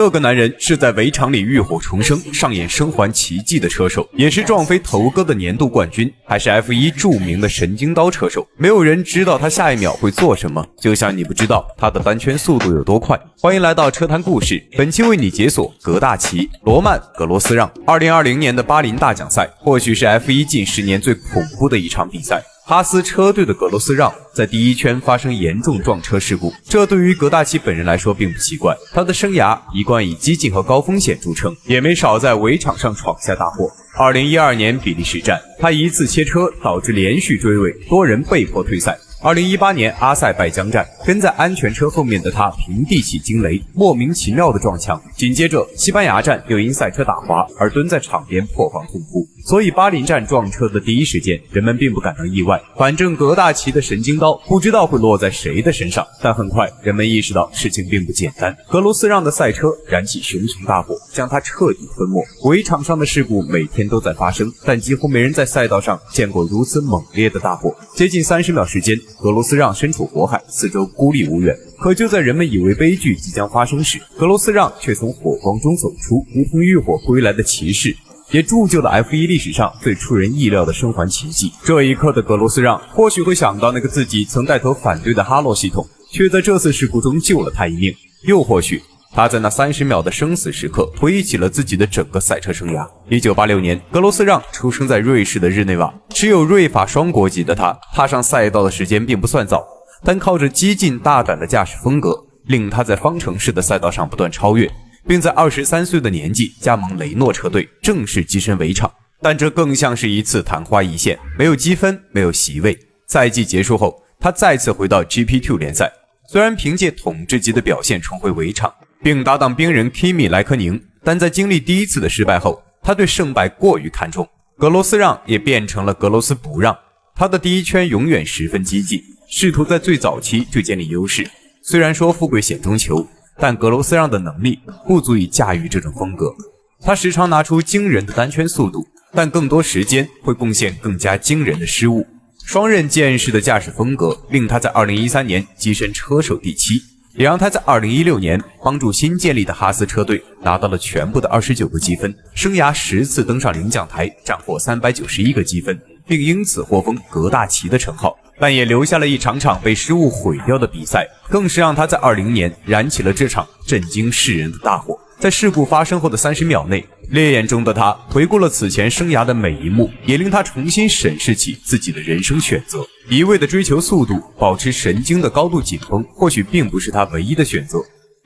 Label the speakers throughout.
Speaker 1: 这个男人是在围场里浴火重生，上演生还奇迹的车手，也是撞飞头哥的年度冠军，还是 F1 著名的神经刀车手。没有人知道他下一秒会做什么，就像你不知道他的单圈速度有多快。欢迎来到车坛故事，本期为你解锁格大奇、罗曼·格罗斯让。2020年的巴林大奖赛或许是 F1 近10年最恐怖的一场比赛。哈斯车队的格罗斯让在第一圈发生严重撞车事故，这对于格大奇本人来说并不奇怪，他的生涯一贯以激进和高风险著称，也没少在围场上闯下大祸。2012年比利时站，他一次切车导致连续追尾，多人被迫退赛。2018年阿塞拜疆站，跟在安全车后面的他平地起惊雷，莫名其妙的撞墙。紧接着西班牙站又因赛车打滑而蹲在场边破防痛哭。所以巴林站撞车的第一时间，人们并不感到意外。反正格大奇的神经刀不知道会落在谁的身上，但很快人们意识到事情并不简单。格罗斯让的赛车燃起熊熊大火，将他彻底吞没。围场上的事故每天都在发生，但几乎没人在赛道上见过如此猛烈的大火。接近30秒时间，格罗斯让身处火海，四周孤立无援。可就在人们以为悲剧即将发生时，格罗斯让却从火光中走出，如同浴火归来的骑士，也铸就了 F1 历史上最出人意料的生还奇迹。这一刻的格罗斯让或许会想到那个自己曾带头反对的哈洛系统，却在这次事故中救了他一命。又或许他在那30秒的生死时刻回忆起了自己的整个赛车生涯。1986年，格罗斯让出生在瑞士的日内瓦，持有瑞法双国籍的他踏上赛道的时间并不算早，但靠着激进大胆的驾驶风格，令他在方程式的赛道上不断超越，并在23岁的年纪加盟雷诺车队，正式跻身围场。但这更像是一次昙花一现，没有积分，没有席位。赛季结束后，他再次回到 GP2 联赛，虽然凭借统治级的表现重回围场，并搭档冰人 Kimi 莱科宁，但在经历第一次的失败后，他对胜败过于看重。格罗斯让也变成了格罗斯不让，他的第一圈永远十分激进，试图在最早期就建立优势。虽然说富贵险中求，但格罗斯让的能力不足以驾驭这种风格。他时常拿出惊人的单圈速度，但更多时间会贡献更加惊人的失误。双刃剑式的驾驶风格令他在2013年跻身车手第7，也让他在2016年帮助新建立的哈斯车队拿到了全部的29个积分，生涯10次登上领奖台，斩获391个积分，并因此获封格大奇的称号。但也留下了一场场被失误毁掉的比赛，更是让他在20年燃起了这场震惊世人的大火。在事故发生后的30秒内，烈焰中的他回顾了此前生涯的每一幕，也令他重新审视起自己的人生选择。一味的追求速度，保持神经的高度紧绷，或许并不是他唯一的选择。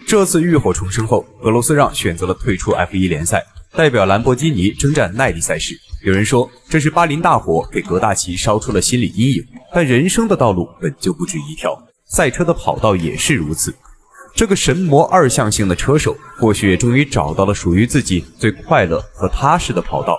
Speaker 1: 这次浴火重生后，格罗斯让选择了退出 F1 联赛，代表兰博基尼征战耐力赛事。有人说这是巴林大火给格大奇烧出了心理阴影，但人生的道路本就不止一条，赛车的跑道也是如此。这个神魔二向性的车手或许也终于找到了属于自己最快乐和踏实的跑道。